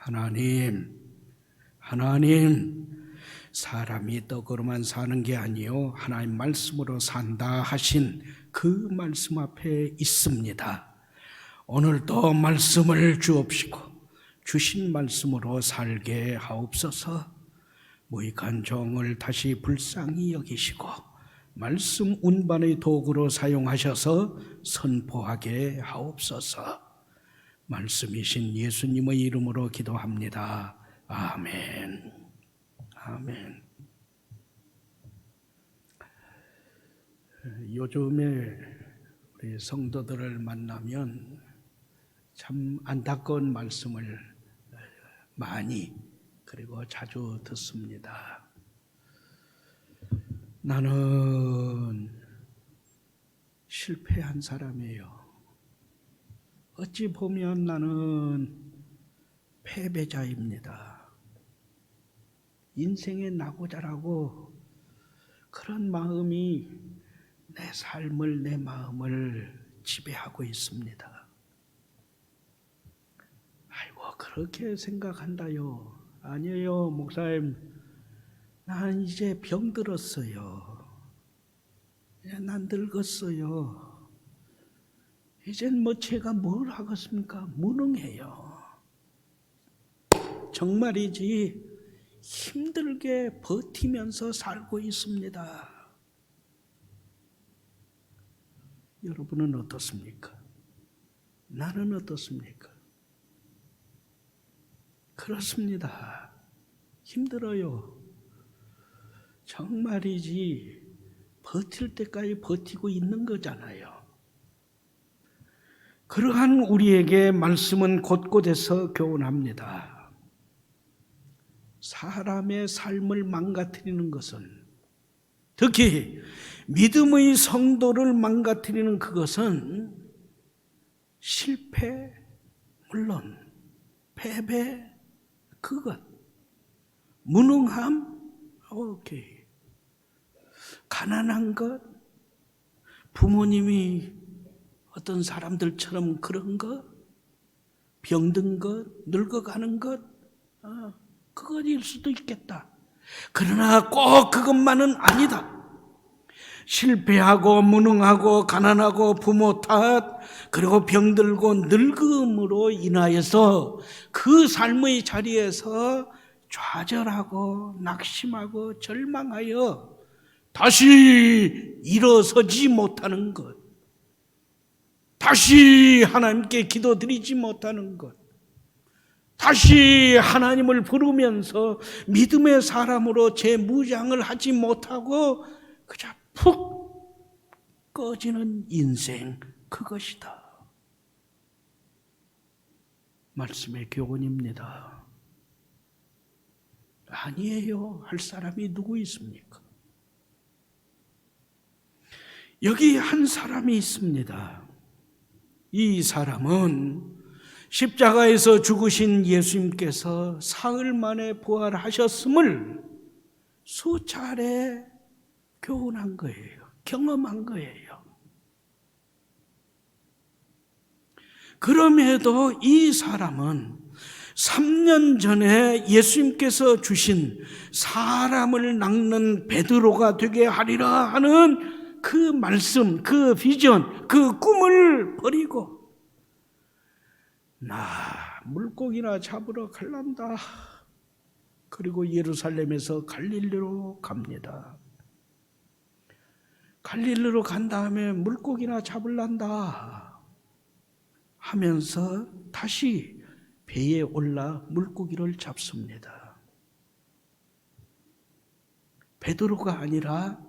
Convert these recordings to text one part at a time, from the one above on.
하나님, 사람이 떡으로만 사는 게 아니요 하나님 말씀으로 산다 하신 그 말씀 앞에 있습니다. 오늘도 말씀을 주옵시고 주신 말씀으로 살게 하옵소서. 무익한 종을 다시 불쌍히 여기시고 말씀 운반의 도구로 사용하셔서 선포하게 하옵소서. 말씀이신 예수님의 이름으로 기도합니다. 아멘. 아멘. 요즘에 우리 성도들을 만나면 참 안타까운 말씀을 많이 그리고 자주 듣습니다. 나는 실패한 사람이에요. 어찌 보면 나는 패배자입니다. 인생에 나고자라고 그런 마음이 내 마음을 지배하고 있습니다. 아이고, 그렇게 생각한다요. 아니에요, 목사님. 난 이제 병들었어요. 난 늙었어요. 이젠 제가 뭘 하겠습니까? 무능해요. 정말이지 힘들게 버티면서 살고 있습니다. 여러분은 어떻습니까? 나는 어떻습니까? 그렇습니다. 힘들어요. 정말이지 버틸 때까지 버티고 있는 거잖아요. 그러한 우리에게 말씀은 곳곳에서 교훈합니다. 사람의 삶을 망가뜨리는 것은, 특히 믿음의 성도를 망가뜨리는 그것은 실패, 물론 패배, 그것, 무능함, 오케이, 가난한 것, 부모님이 어떤 사람들처럼 그런 것, 병든 것, 늙어가는 것, 그것일 수도 있겠다. 그러나 꼭 그것만은 아니다. 실패하고 무능하고 가난하고 부모 탓, 그리고 병들고 늙음으로 인하여서 그 삶의 자리에서 좌절하고 낙심하고 절망하여 다시 일어서지 못하는 것, 다시 하나님께 기도드리지 못하는 것, 다시 하나님을 부르면서 믿음의 사람으로 제 무장을 하지 못하고 그저 푹 꺼지는 인생, 그것이다. 말씀의 교훈입니다. 아니에요. 할 사람이 누구 있습니까? 여기 한 사람이 있습니다. 이 사람은 십자가에서 죽으신 예수님께서 사흘 만에 부활하셨음을 수차례 교훈한 거예요. 경험한 거예요. 그럼에도 이 사람은 3년 전에 예수님께서 주신 사람을 낚는 베드로가 되게 하리라 하는 그 말씀, 그 비전, 그 꿈을 버리고 나 물고기나 잡으러 갈란다. 그리고 예루살렘에서 갈릴리로 갑니다. 갈릴리로 간 다음에 물고기나 잡을란다 하면서 다시 배에 올라 물고기를 잡습니다. 베드로가 아니라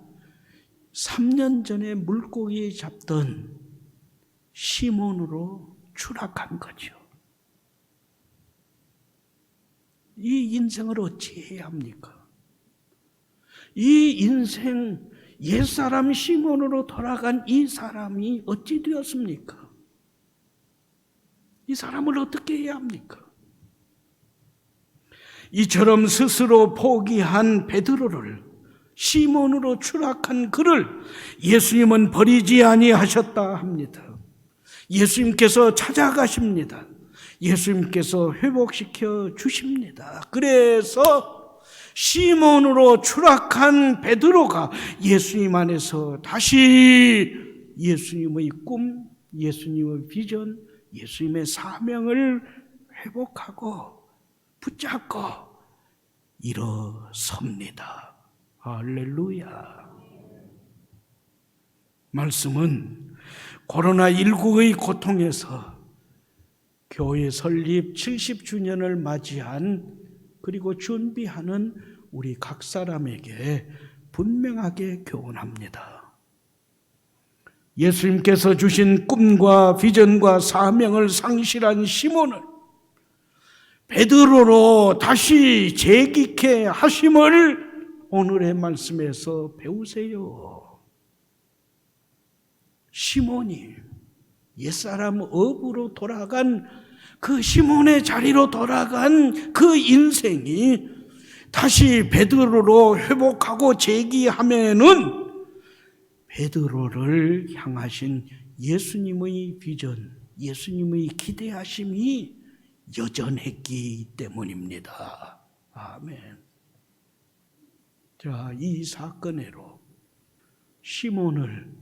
3년 전에 물고기 잡던 시몬으로 추락한 거죠. 이 인생을 어찌해야 합니까? 이 인생, 옛사람 시몬으로 돌아간 이 사람이 어찌 되었습니까? 이 사람을 어떻게 해야 합니까? 이처럼 스스로 포기한 베드로를, 시몬으로 추락한 그를 예수님은 버리지 아니하셨다 합니다. 예수님께서 찾아가십니다. 예수님께서 회복시켜 주십니다. 그래서 시몬으로 추락한 베드로가 예수님 안에서 다시 예수님의 꿈, 예수님의 비전, 예수님의 사명을 회복하고 붙잡고 일어섭니다. 할렐루야. 말씀은 코로나19의 고통에서 교회 설립 70주년을 맞이한 그리고 준비하는 우리 각 사람에게 분명하게 교훈합니다. 예수님께서 주신 꿈과 비전과 사명을 상실한 시몬을 베드로로 다시 재기케 하심을 오늘의 말씀에서 배우세요. 시몬이 옛사람 업으로 돌아간 그 시몬의 자리로 돌아간 그 인생이 다시 베드로로 회복하고 재기하면은 베드로를 향하신 예수님의 비전, 예수님의 기대하심이 여전했기 때문입니다. 아멘. 자, 이 사건으로 시몬을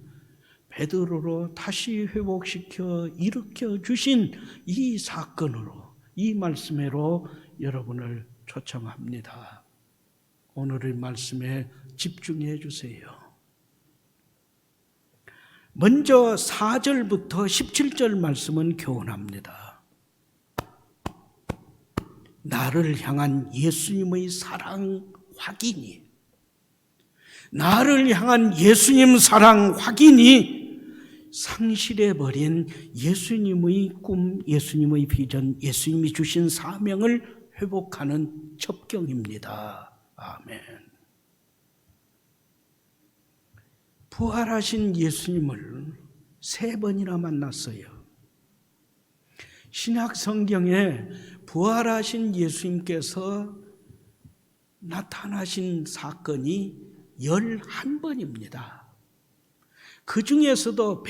베드로로 다시 회복시켜 일으켜 주신 이 사건으로, 이 말씀으로 여러분을 초청합니다. 오늘의 말씀에 집중해 주세요. 먼저 4절부터 17절 말씀은 교훈합니다. 나를 향한 예수님의 사랑 확인이, 나를 향한 예수님 사랑 확인이 상실해버린 예수님의 꿈, 예수님의 비전, 예수님이 주신 사명을 회복하는 첩경입니다. 아멘. 부활하신 예수님을 3번이나 만났어요. 신약 성경에 부활하신 예수님께서 나타나신 사건이 11번입니다. 그 중에서도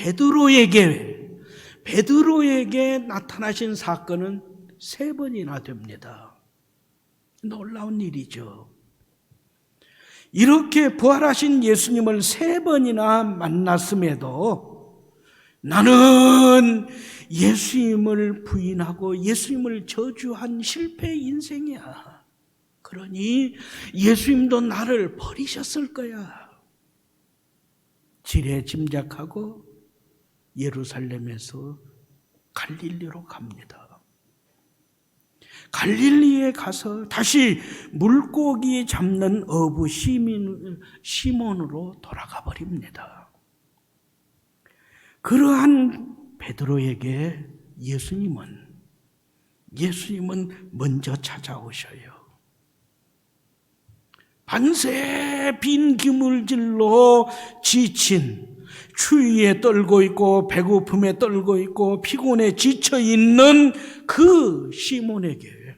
베드로에게 나타나신 사건은 3번이나 됩니다. 놀라운 일이죠. 이렇게 부활하신 예수님을 3번이나 만났음에도 나는 예수님을 부인하고 예수님을 저주한 실패 인생이야. 그러니 예수님도 나를 버리셨을 거야. 지레 짐작하고 예루살렘에서 갈릴리로 갑니다. 갈릴리에 가서 다시 물고기 잡는 어부 시몬으로 돌아가 버립니다. 그러한 베드로에게 예수님은 먼저 찾아오셔요. 밤새 빈 기물질로 지친, 추위에 떨고 있고 배고픔에 떨고 있고 피곤에 지쳐 있는 그 시몬에게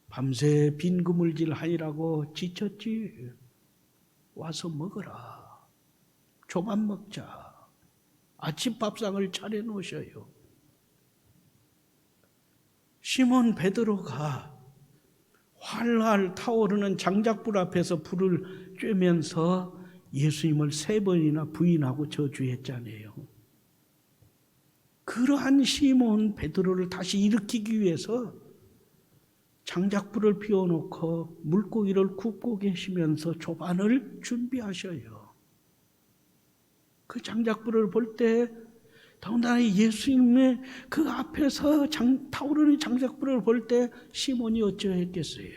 밤새 빈 그물질 하느라고 지쳤지? 와서 먹어라. 조만 먹자. 아침 밥상을 차려놓으셔요. 시몬 베드로가 활활 타오르는 장작불 앞에서 불을 쬐면서 예수님을 3번이나 부인하고 저주했잖아요. 그러한 시몬 베드로를 다시 일으키기 위해서 장작불을 피워놓고 물고기를 굽고 계시면서 조반을 준비하셔요. 그 장작불을 볼 때 더군다나 예수님의 그 앞에서 타오르는 장작불을 볼 때 시몬이 어쩌했겠어요?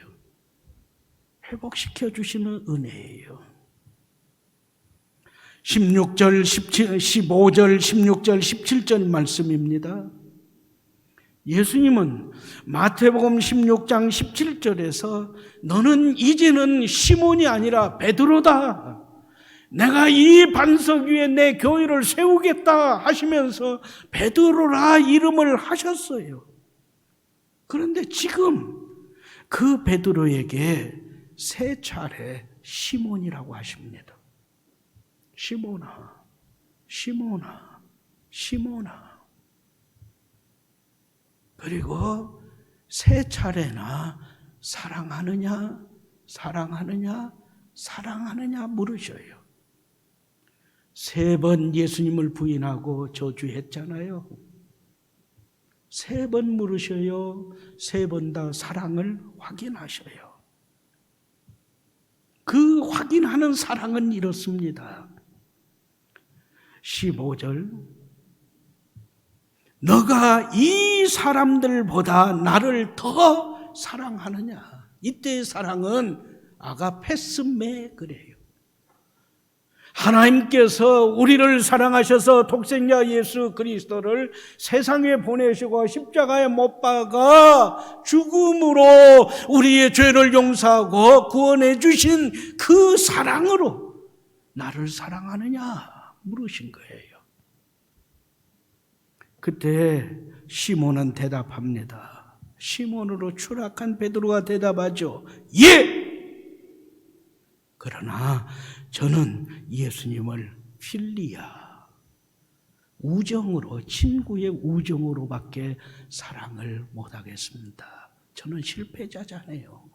회복시켜 주시는 은혜예요. 15절, 16절, 17절 말씀입니다. 예수님은 마태복음 16장 17절에서 너는 이제는 시몬이 아니라 베드로다. 내가 이 반석 위에 내 교회를 세우겠다 하시면서 베드로라 이름을 하셨어요. 그런데 지금 그 베드로에게 3차례 시몬이라고 하십니다. 시몬아, 시몬아, 시몬아. 그리고 세 차례나 사랑하느냐, 사랑하느냐, 사랑하느냐 물으셔요. 3번 예수님을 부인하고 저주했잖아요. 3번 물으셔요. 3번 다 사랑을 확인하셔요. 그 확인하는 사랑은 이렇습니다. 15절, 너가 이 사람들보다 나를 더 사랑하느냐. 이때의 사랑은 아가페스메 그래요. 하나님께서 우리를 사랑하셔서 독생자 예수 그리스도를 세상에 보내시고 십자가에 못 박아 죽음으로 우리의 죄를 용서하고 구원해 주신 그 사랑으로 나를 사랑하느냐 물으신 거예요. 그때 시몬은 대답합니다. 시몬으로 추락한 베드로가 대답하죠. 예! 그러나 저는 예수님을 필리아, 우정으로, 친구의 우정으로밖에 사랑을 못하겠습니다. 저는 실패자잖아요.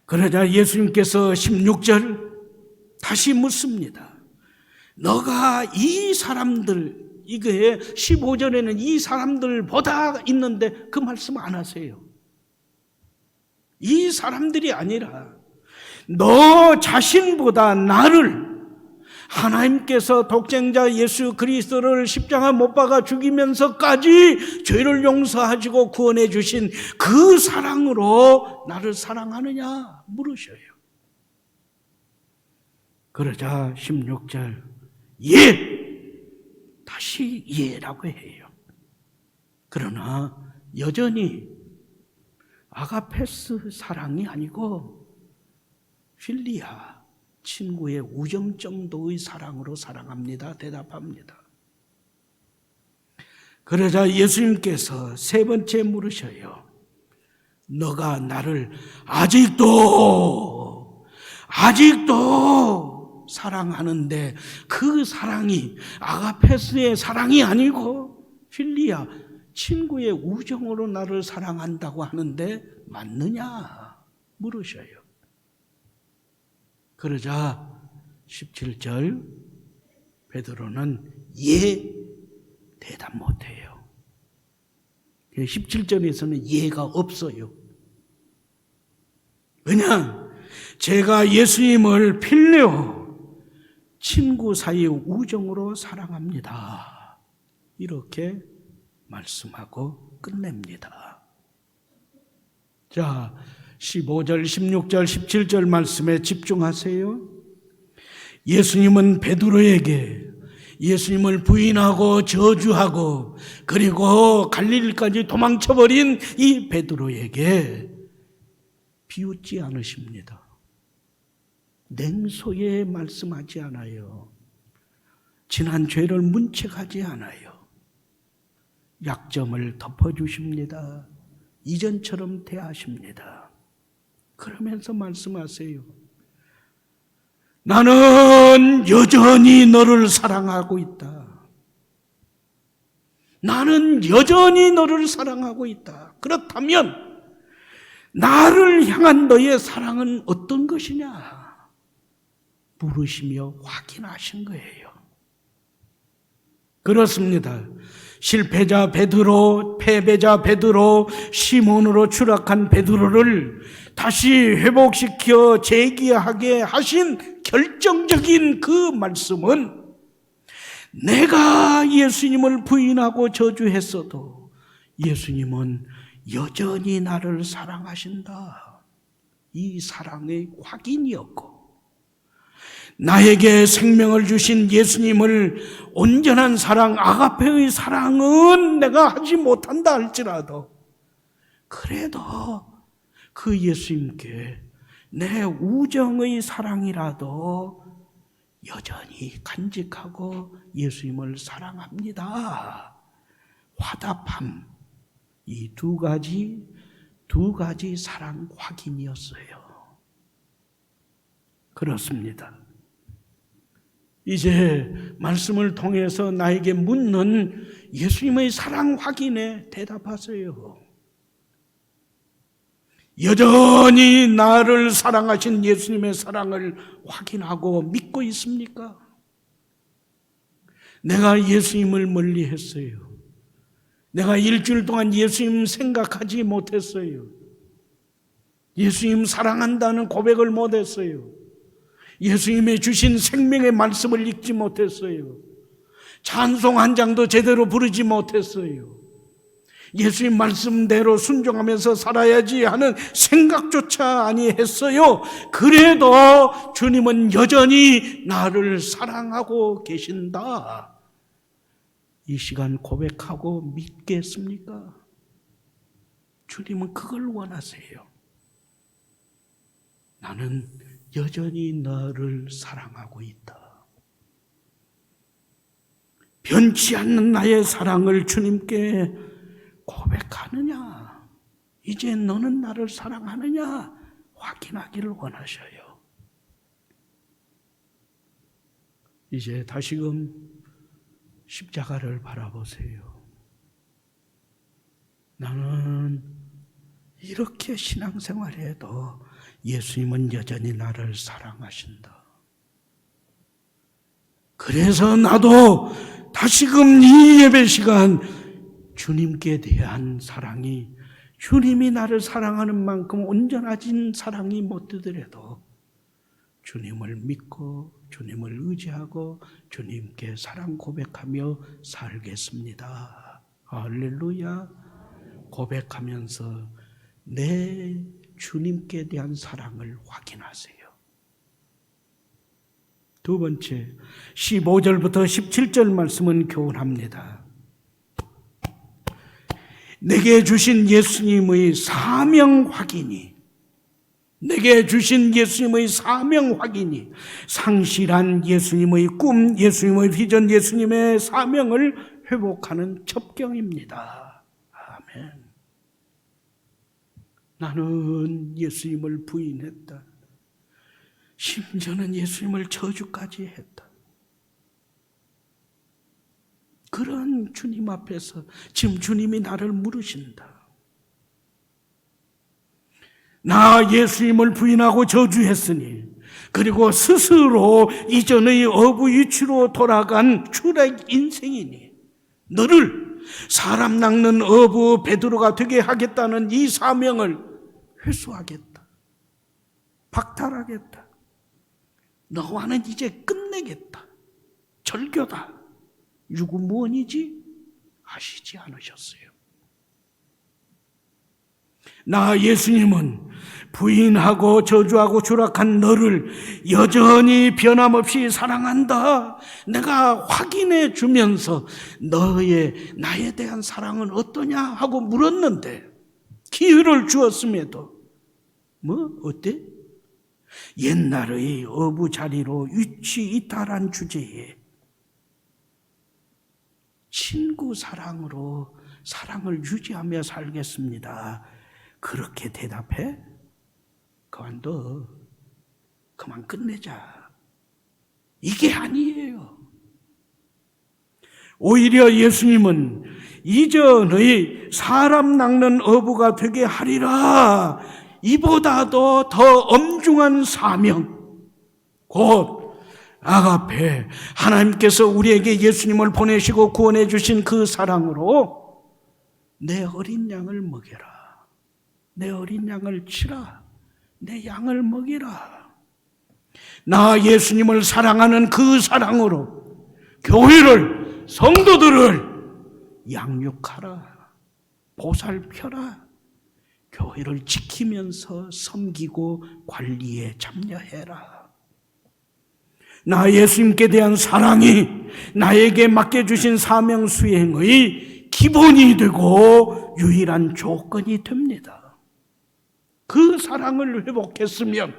그러자 예수님께서 16절 다시 묻습니다. 너가 이 사람들, 이게 15절에는 이 사람들보다 있는데 그 말씀 안 하세요. 이 사람들이 아니라 너 자신보다 나를, 하나님께서 독생자 예수 그리스도를 십자가 못 박아 죽이면서까지 죄를 용서하시고 구원해 주신 그 사랑으로 나를 사랑하느냐 물으셔요. 그러자 16절 예! 다시 예라고 해요. 그러나 여전히 아가페스 사랑이 아니고 필리아, 친구의 우정 정도의 사랑으로 사랑합니다. 대답합니다. 그러자 예수님께서 3번째 물으셔요. 너가 나를 아직도 사랑하는데 그 사랑이 아가페스의 사랑이 아니고 필리아, 친구의 우정으로 나를 사랑한다고 하는데 맞느냐 물으셔요. 그러자 17절 베드로는 예 대답 못해요. 17절에서는 예가 없어요. 그냥 제가 예수님을 필레오, 친구 사이의 우정으로 사랑합니다. 이렇게 말씀하고 끝냅니다. 자, 15절, 16절, 17절 말씀에 집중하세요. 예수님은 베드로에게 예수님을 부인하고 저주하고 그리고 갈릴리까지 도망쳐버린 이 베드로에게 비웃지 않으십니다. 냉소에 말씀하지 않아요. 지난 죄를 문책하지 않아요. 약점을 덮어주십니다. 이전처럼 대하십니다. 그러면서 말씀하세요. 나는 여전히 너를 사랑하고 있다. 나는 여전히 너를 사랑하고 있다. 그렇다면 나를 향한 너의 사랑은 어떤 것이냐? 물으시며 확인하신 거예요. 그렇습니다. 실패자 베드로, 패배자 베드로, 시몬으로 추락한 베드로를 다시 회복시켜 재기하게 하신 결정적인 그 말씀은 내가 예수님을 부인하고 저주했어도 예수님은 여전히 나를 사랑하신다. 이 사랑의 확인이었고, 나에게 생명을 주신 예수님을 온전한 사랑, 아가페의 사랑은 내가 하지 못한다 할지라도 그래도 그 예수님께 내 우정의 사랑이라도 여전히 간직하고 예수님을 사랑합니다. 화답함, 이 두 가지 사랑 확인이었어요. 그렇습니다. 이제 말씀을 통해서 나에게 묻는 예수님의 사랑 확인에 대답하세요. 여전히 나를 사랑하신 예수님의 사랑을 확인하고 믿고 있습니까? 내가 예수님을 멀리 했어요. 내가 일주일 동안 예수님 생각하지 못했어요. 예수님 사랑한다는 고백을 못했어요. 예수님의 주신 생명의 말씀을 읽지 못했어요. 찬송 한 장도 제대로 부르지 못했어요. 예수님 말씀대로 순종하면서 살아야지 하는 생각조차 아니했어요. 그래도 주님은 여전히 나를 사랑하고 계신다. 이 시간 고백하고 믿겠습니까? 주님은 그걸 원하세요. 나는 여전히 너를 사랑하고 있다. 변치 않는 나의 사랑을 주님께 고백하느냐? 이제 너는 나를 사랑하느냐? 확인하기를 원하셔요. 이제 다시금 십자가를 바라보세요. 나는 이렇게 신앙생활해도 예수님은 여전히 나를 사랑하신다. 그래서 나도 다시금 이 예배 시간 주님께 대한 사랑이, 주님이 나를 사랑하는 만큼 온전하진 사랑이 못 되더라도 주님을 믿고 주님을 의지하고 주님께 사랑 고백하며 살겠습니다. 할렐루야. 고백하면서 내 주님께 대한 사랑을 확인하세요. 두 번째, 15절부터 17절 말씀은 교훈합니다. 내게 주신 예수님의 사명 확인이, 내게 주신 예수님의 사명 확인이 상실한 예수님의 꿈, 예수님의 비전, 예수님의 사명을 회복하는 첩경입니다. 아멘. 나는 예수님을 부인했다. 심지어는 예수님을 저주까지 했다. 그런 주님 앞에서 지금 주님이 나를 물으신다. 나 예수님을 부인하고 저주했으니, 그리고 스스로 이전의 어부유치로 돌아간 추락 인생이니 너를 사람 낚는 어부 베드로가 되게 하겠다는 이 사명을 회수하겠다. 박탈하겠다. 너와는 이제 끝내겠다. 절교다. 유구무원이지 하시지 않으셨어요. 나 예수님은 부인하고 저주하고 추락한 너를 여전히 변함없이 사랑한다. 내가 확인해 주면서 나에 대한 사랑은 어떠냐 하고 물었는데, 기회를 주었음에도 어때? 옛날의 어부 자리로 위치 이탈한 주제에 친구 사랑으로 사랑을 유지하며 살겠습니다. 그렇게 대답해? 그만둬. 그만 끝내자. 이게 아니에요. 오히려 예수님은 이전의 사람 낚는 어부가 되게 하리라. 이보다도 더 엄중한 사명, 곧 아가페, 하나님께서 우리에게 예수님을 보내시고 구원해 주신 그 사랑으로 내 어린 양을 먹여라. 내 어린 양을 치라. 내 양을 먹이라. 나 예수님을 사랑하는 그 사랑으로 교회를, 성도들을 양육하라. 보살펴라. 교회를 지키면서 섬기고 관리에 참여해라. 나 예수님께 대한 사랑이 나에게 맡겨주신 사명 수행의 기본이 되고 유일한 조건이 됩니다. 그 사랑을 회복했으면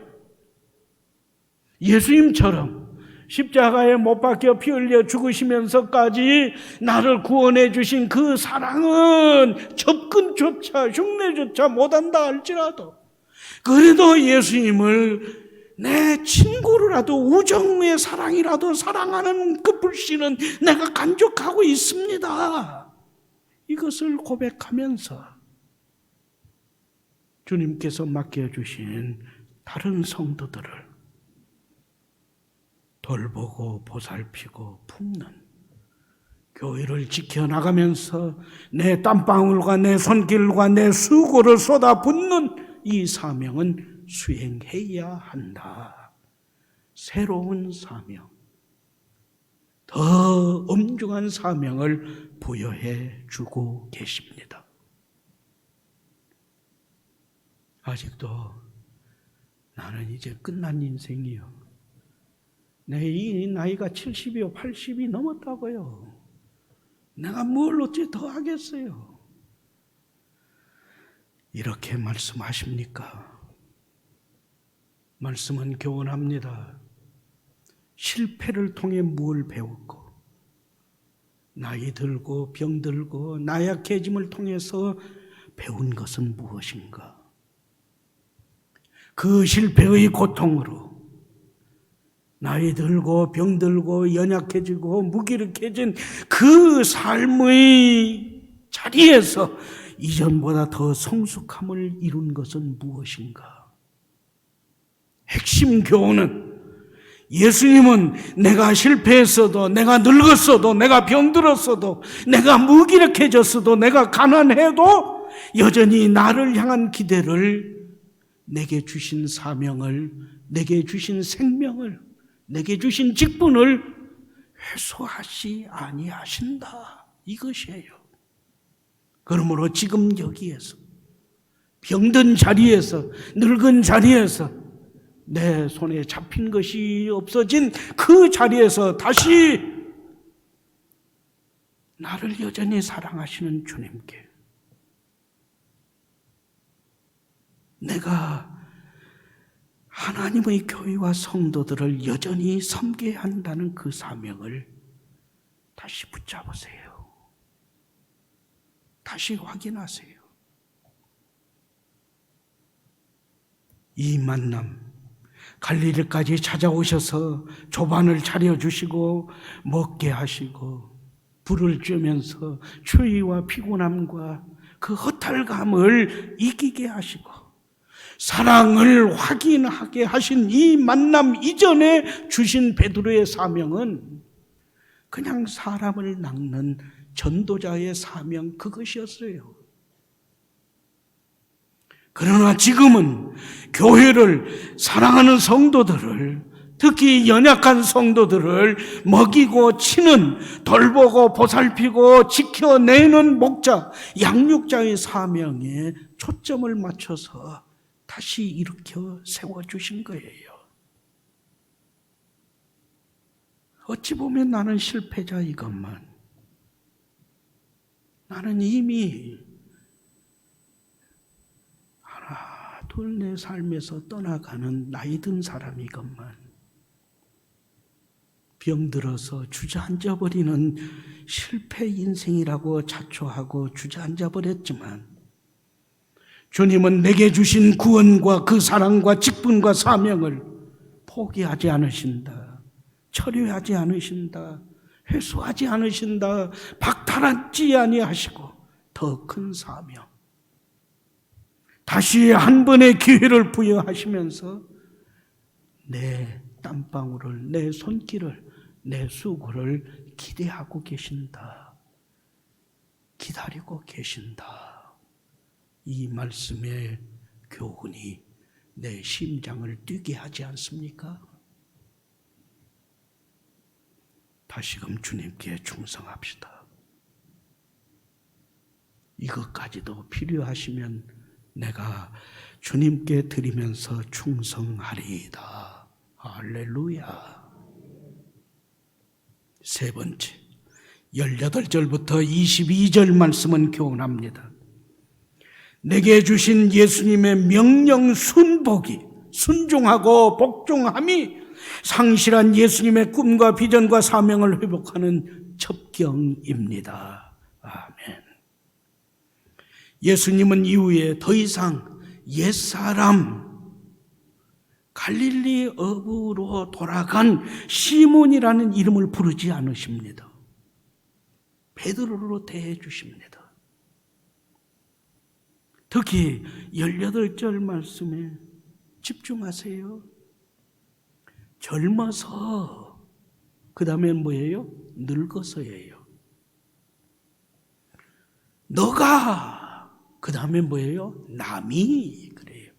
예수님처럼 십자가에 못 박혀 피 흘려 죽으시면서까지 나를 구원해 주신 그 사랑은 접근조차 흉내조차 못한다 할지라도, 그래도 예수님을 내 친구라도 우정의 사랑이라도 사랑하는 그 불씨는 내가 간직하고 있습니다. 이것을 고백하면서 주님께서 맡겨주신 다른 성도들을 돌보고 보살피고 품는, 교회를 지켜나가면서 내 땀방울과 내 손길과 내 수고를 쏟아붓는 이 사명은 수행해야 한다. 새로운 사명, 더 엄중한 사명을 부여해 주고 계십니다. 아직도 나는 이제 끝난 인생이요, 내 이 나이가 70이요 80이 넘었다고요, 내가 뭘 어찌 더 하겠어요, 이렇게 말씀하십니까? 말씀은 교훈합니다. 실패를 통해 뭘 배웠고, 나이 들고 병 들고 나약해짐을 통해서 배운 것은 무엇인가? 그 실패의 고통으로 나이 들고 병 들고 연약해지고 무기력해진 그 삶의 자리에서 이전보다 더 성숙함을 이룬 것은 무엇인가? 핵심 교훈은, 예수님은 내가 실패했어도, 내가 늙었어도, 내가 병들었어도, 내가 무기력해졌어도, 내가 가난해도 여전히 나를 향한 기대를, 내게 주신 사명을, 내게 주신 생명을, 내게 주신 직분을 회수하시 아니하신다. 이것이에요. 그러므로 지금 여기에서, 병든 자리에서, 늙은 자리에서, 내 손에 잡힌 것이 없어진 그 자리에서 다시 나를 여전히 사랑하시는 주님께, 내가 하나님의 교회와 성도들을 여전히 섬겨야 한다는 그 사명을 다시 붙잡으세요. 다시 확인하세요. 이 만남, 갈릴리까지 찾아오셔서 조반을 차려주시고 먹게 하시고 불을 쬐면서 추위와 피곤함과 그 허탈감을 이기게 하시고 사랑을 확인하게 하신 이 만남 이전에 주신 베드로의 사명은 그냥 사람을 낚는 전도자의 사명, 그것이었어요. 그러나 지금은 교회를, 사랑하는 성도들을, 특히 연약한 성도들을 먹이고 치는, 돌보고 보살피고 지켜내는 목자, 양육자의 사명에 초점을 맞춰서 다시 일으켜 세워주신 거예요. 어찌 보면 나는 실패자이건만, 나는 이미 하나 둘 내 삶에서 떠나가는 나이 든 사람이건만, 병들어서 주저앉아 버리는 실패 인생이라고 자초하고 주저앉아 버렸지만, 주님은 내게 주신 구원과 그 사랑과 직분과 사명을 포기하지 않으신다, 철회하지 않으신다, 회수하지 않으신다, 박탈하지 아니하시고 더 큰 사명, 다시 한 번의 기회를 부여하시면서 내 땀방울을, 내 손길을, 내 수고를 기대하고 계신다, 기다리고 계신다. 이 말씀의 교훈이 내 심장을 뛰게 하지 않습니까? 다시금 주님께 충성합시다. 이것까지도 필요하시면 내가 주님께 드리면서 충성하리이다. 할렐루야. 세 번째, 18절부터 22절 말씀은 교훈합니다. 내게 주신 예수님의 명령 순복이, 순종하고 복종함이 상실한 예수님의 꿈과 비전과 사명을 회복하는 첩경입니다. 아멘. 예수님은 이후에 더 이상 옛사람, 갈릴리 어부로 돌아간 시몬이라는 이름을 부르지 않으십니다. 베드로로 대해 주십니다. 특히 18절 말씀에 집중하세요. 젊어서, 그 다음에 뭐예요? 늙어서예요. 너가, 그 다음에 뭐예요? 남이, 그래요.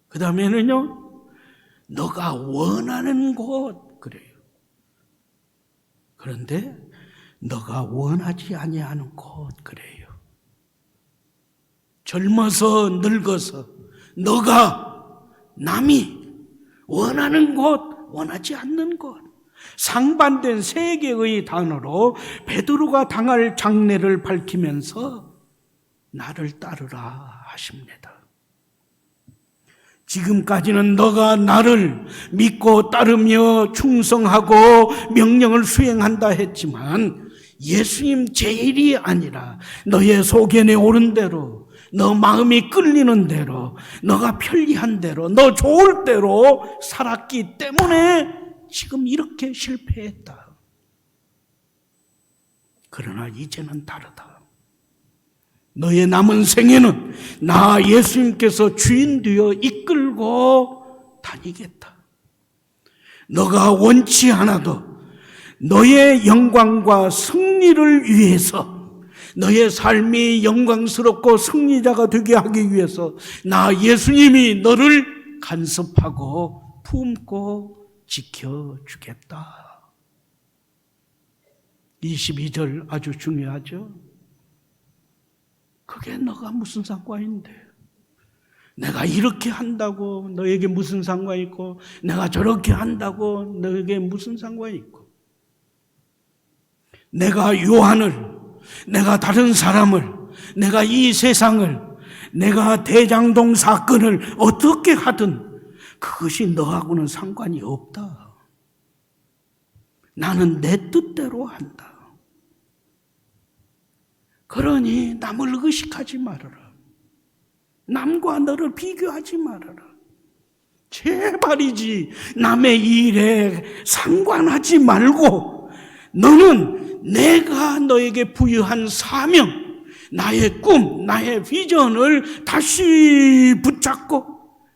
그 다음에는요, 너가 원하는 곳, 그래요. 그런데 너가 원하지 아니하는 곳, 그래요. 젊어서 늙어서 너가 남이 원하는 곳, 원하지 않는 곳, 상반된 세 개의 단어로 베드로가 당할 장래를 밝히면서 나를 따르라 하십니다. 지금까지는 너가 나를 믿고 따르며 충성하고 명령을 수행한다 했지만 예수님 제일이 아니라 너의 소견에 오른 대로, 너 마음이 끌리는 대로, 너가 편리한 대로, 너 좋을 대로 살았기 때문에 지금 이렇게 실패했다. 그러나 이제는 다르다. 너의 남은 생애는 나 예수님께서 주인 되어 이끌고 다니겠다. 너가 원치 않아도 너의 영광과 승리를 위해서, 너의 삶이 영광스럽고 승리자가 되게 하기 위해서 나 예수님이 너를 간섭하고 품고 지켜주겠다. 22절 아주 중요하죠. 그게 너가 무슨 상관인데, 내가 이렇게 한다고 너에게 무슨 상관이 있고, 내가 저렇게 한다고 너에게 무슨 상관이 있고, 내가 요한을, 내가 다른 사람을, 내가 이 세상을, 내가 대장동 사건을 어떻게 하든 그것이 너하고는 상관이 없다. 나는 내 뜻대로 한다. 그러니 남을 의식하지 말아라. 남과 너를 비교하지 말아라. 제발이지 남의 일에 상관하지 말고 너는 내가 너에게 부여한 사명, 나의 꿈, 나의 비전을 다시 붙잡고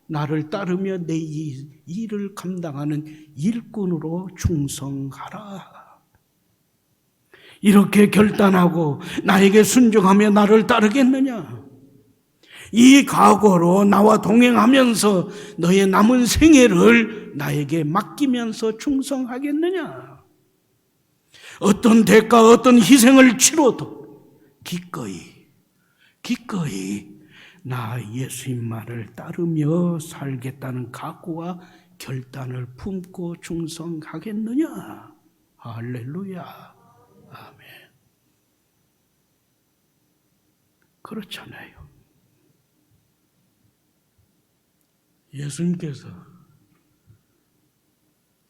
나를 따르며 내 일을 감당하는 일꾼으로 충성하라. 이렇게 결단하고 나에게 순종하며 나를 따르겠느냐? 이 각오로 나와 동행하면서 너의 남은 생애를 나에게 맡기면서 충성하겠느냐? 어떤 대가, 어떤 희생을 치러도 기꺼이 나 예수님만을 따르며 살겠다는 각오와 결단을 품고 충성하겠느냐? 할렐루야. 아멘. 그렇잖아요. 예수님께서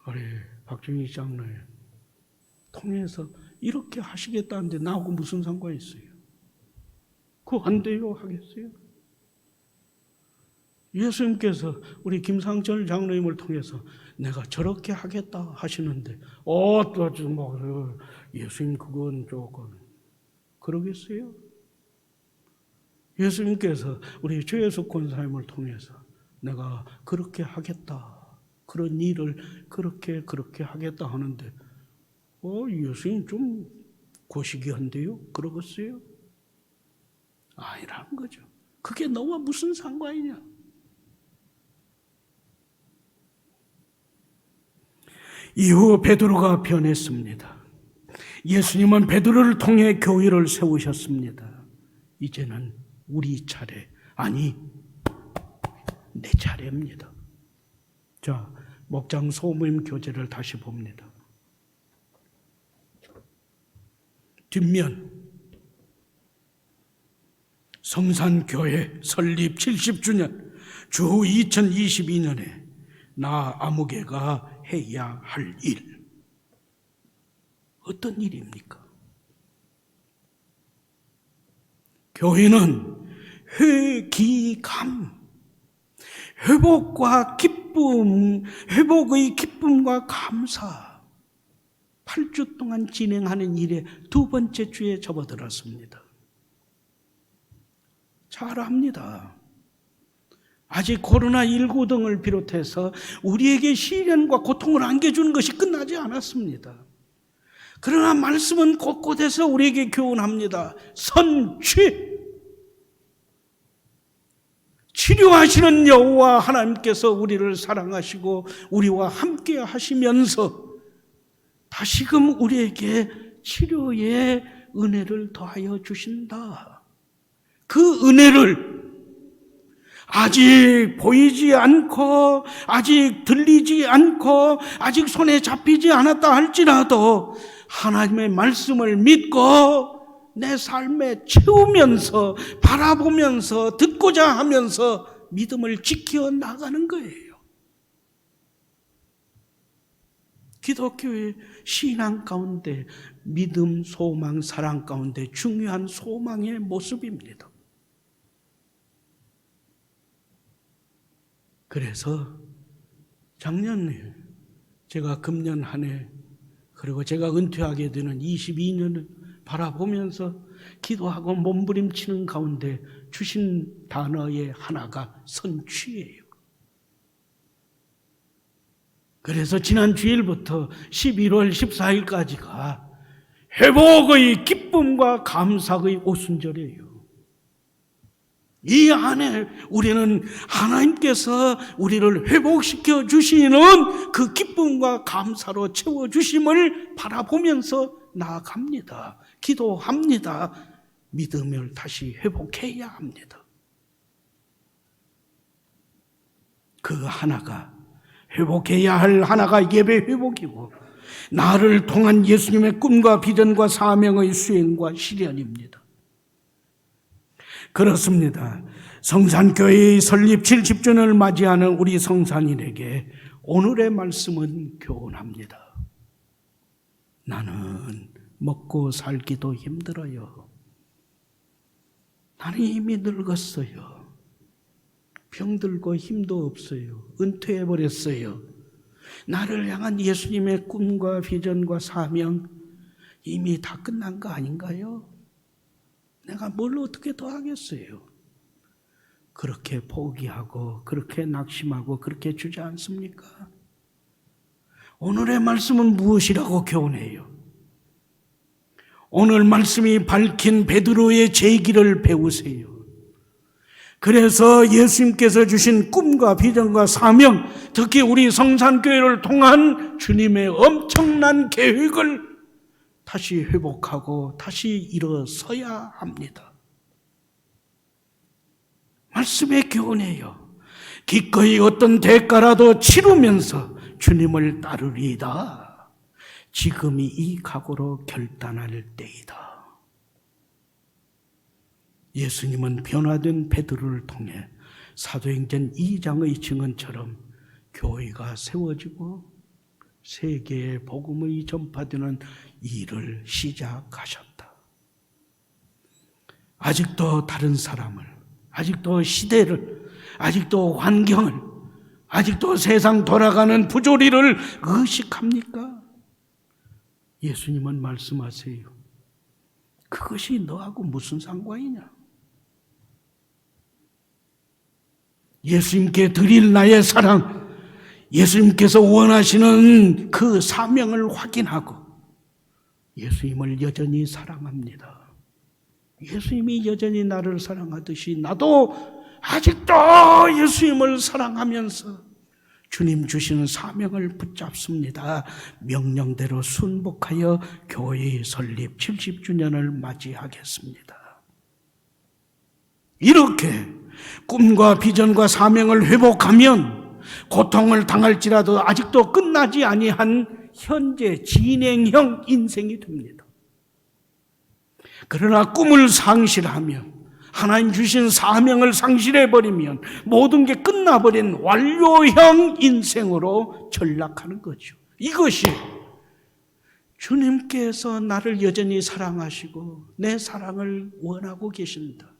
우리 박정희 장로님 통해서 이렇게 하시겠다는데 나하고 무슨 상관이 있어요? 그거 안 돼요 하겠어요? 예수님께서 우리 김상철 장로님을 통해서 내가 저렇게 하겠다 하시는데 또 좀 예수님 그건 조금 그러겠어요? 예수님께서 우리 최혜숙 권사님을 통해서 내가 그렇게 하겠다, 그런 일을 그렇게 하겠다 하는데 예수님 좀 고시기한데요? 그러겠어요? 아니라는 거죠. 그게 너와 무슨 상관이냐? 이후 베드로가 변했습니다. 예수님은 베드로를 통해 교회를 세우셨습니다. 이제는 우리 차례, 아니 내 차례입니다. 자, 목장 소모임 교재를 다시 봅니다. 뒷면 성산교회 설립 70주년 주후 2022년에 나 아무개가 해야 할 일. 어떤 일입니까? 교회는 회기감, 회복과 기쁨, 회복의 기쁨과 감사, 8주 동안 진행하는 일의 두 번째 주에 접어들었습니다. 잘 압니다. 아직 코로나19 등을 비롯해서 우리에게 시련과 고통을 안겨주는 것이 끝나지 않았습니다. 그러나 말씀은 곳곳에서 우리에게 교훈합니다. 선취! 치료하시는 여호와 하나님께서 우리를 사랑하시고 우리와 함께 하시면서 다시금 우리에게 치료의 은혜를 더하여 주신다. 그 은혜를 아직 보이지 않고 아직 들리지 않고 아직 손에 잡히지 않았다 할지라도 하나님의 말씀을 믿고 내 삶에 채우면서 바라보면서 듣고자 하면서 믿음을 지켜 나가는 거예요. 기독교의 신앙 가운데 믿음, 소망, 사랑 가운데 중요한 소망의 모습입니다. 그래서 작년에 제가 금년 한 해 그리고 제가 은퇴하게 되는 22년을 바라보면서 기도하고 몸부림치는 가운데 주신 단어의 하나가 선취예요. 그래서 지난 주일부터 11월 14일까지가 회복의 기쁨과 감사의 오순절이에요. 이 안에 우리는 하나님께서 우리를 회복시켜 주시는 그 기쁨과 감사로 채워주심을 바라보면서 나아갑니다. 기도합니다. 믿음을 다시 회복해야 합니다. 그 하나가 회복해야 할 하나가 예배 회복이고 나를 통한 예수님의 꿈과 비전과 사명의 수행과 실현입니다. 그렇습니다. 성산교회의 설립 70주년을 맞이하는 우리 성산인에게 오늘의 말씀은 교훈합니다. 나는 먹고 살기도 힘들어요. 나는 이미 늙었어요. 병들고 힘도 없어요. 은퇴해버렸어요. 나를 향한 예수님의 꿈과 비전과 사명 이미 다 끝난 거 아닌가요? 내가 뭘 어떻게 더 하겠어요? 그렇게 포기하고 그렇게 낙심하고 그렇게 주저앉습니까? 오늘의 말씀은 무엇이라고 교훈해요? 오늘 말씀이 밝힌 베드로의 제기를 배우세요. 그래서 예수님께서 주신 꿈과 비전과 사명, 특히 우리 성산교회를 통한 주님의 엄청난 계획을 다시 회복하고 다시 일어서야 합니다. 말씀의 교훈이에요. 기꺼이 어떤 대가라도 치르면서 주님을 따르리이다. 지금이 이 각오로 결단할 때이다. 예수님은 변화된 베드로를 통해 사도행전 2장의 증언처럼 교회가 세워지고 세계에 복음의 전파되는 일을 시작하셨다. 아직도 다른 사람을, 아직도 시대를, 아직도 환경을, 아직도 세상 돌아가는 부조리를 의식합니까? 예수님은 말씀하세요. 그것이 너하고 무슨 상관이냐? 예수님께 드릴 나의 사랑, 예수님께서 원하시는 그 사명을 확인하고 예수님을 여전히 사랑합니다. 예수님이 여전히 나를 사랑하듯이 나도 아직도 예수님을 사랑하면서 주님 주시는 사명을 붙잡습니다. 명령대로 순복하여 교회 설립 70주년을 맞이하겠습니다. 이렇게 꿈과 비전과 사명을 회복하면 고통을 당할지라도 아직도 끝나지 아니한 현재 진행형 인생이 됩니다. 그러나 꿈을 상실하면, 하나님 주신 사명을 상실해버리면 모든 게 끝나버린 완료형 인생으로 전락하는 거죠. 이것이 주님께서 나를 여전히 사랑하시고 내 사랑을 원하고 계신다.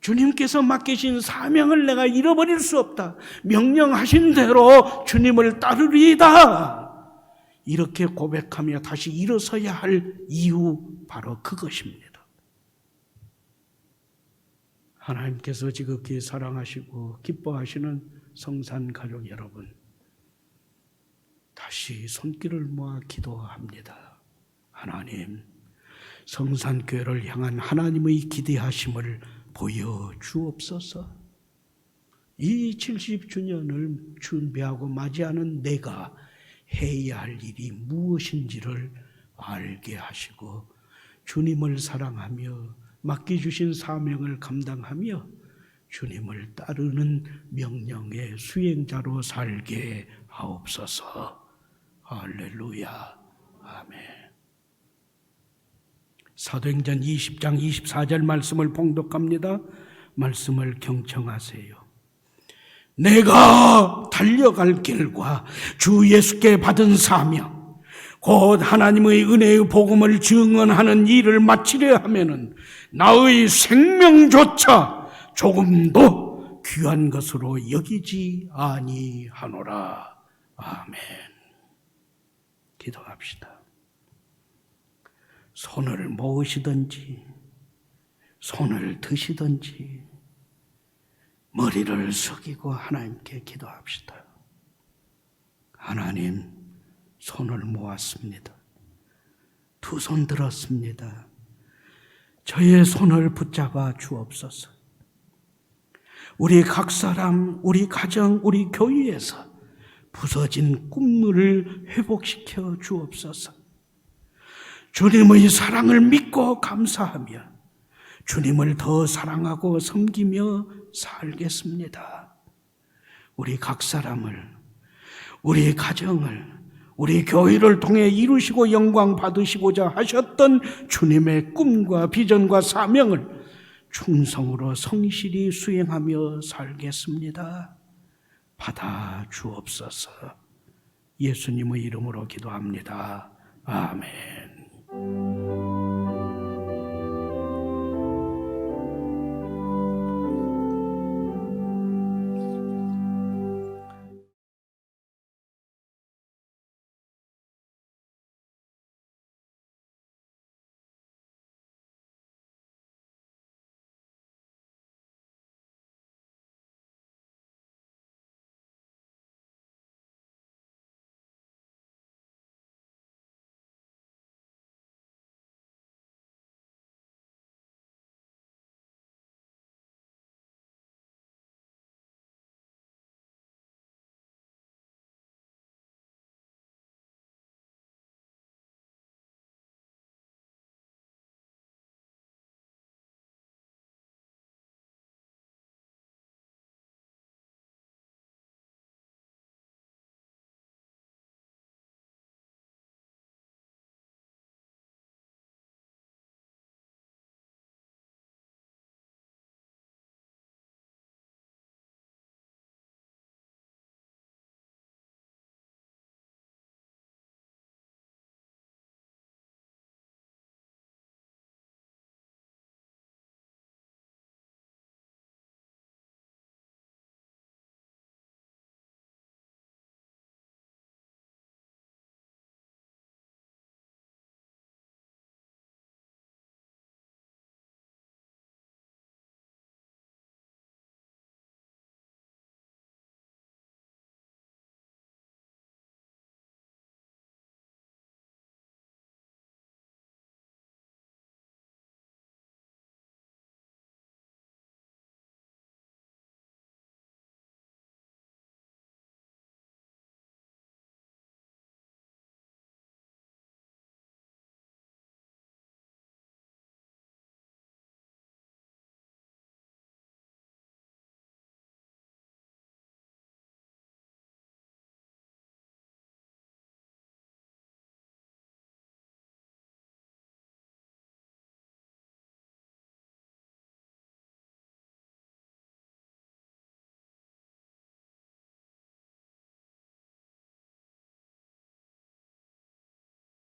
주님께서 맡기신 사명을 내가 잃어버릴 수 없다. 명령하신 대로 주님을 따르리이다. 이렇게 고백하며 다시 일어서야 할 이유 바로 그것입니다. 하나님께서 지극히 사랑하시고 기뻐하시는 성산 가족 여러분, 다시 손길을 모아 기도합니다. 하나님, 성산교회를 향한 하나님의 기대하심을 보여주옵소서. 이 70주년을 준비하고 맞이하는 내가 해야 할 일이 무엇인지를 알게 하시고 주님을 사랑하며 맡겨주신 사명을 감당하며 주님을 따르는 명령의 수행자로 살게 하옵소서. 할렐루야. 아멘. 사도행전 20장 24절 말씀을 봉독합니다. 말씀을 경청하세요. 내가 달려갈 길과 주 예수께 받은 사명, 곧 하나님의 은혜의 복음을 증언하는 일을 마치려 하면은 나의 생명조차 조금도 귀한 것으로 여기지 아니하노라. 아멘. 기도합시다. 손을 모으시든지 손을 드시든지 머리를 숙이고 하나님께 기도합시다. 하나님, 손을 모았습니다. 두 손 들었습니다. 저의 손을 붙잡아 주옵소서. 우리 각 사람, 우리 가정, 우리 교회에서 부서진 꿈을 회복시켜 주옵소서. 주님의 사랑을 믿고 감사하며 주님을 더 사랑하고 섬기며 살겠습니다. 우리 각 사람을, 우리 가정을, 우리 교회를 통해 이루시고 영광 받으시고자 하셨던 주님의 꿈과 비전과 사명을 충성으로 성실히 수행하며 살겠습니다. 받아 주옵소서. 예수님의 이름으로 기도합니다. 아멘.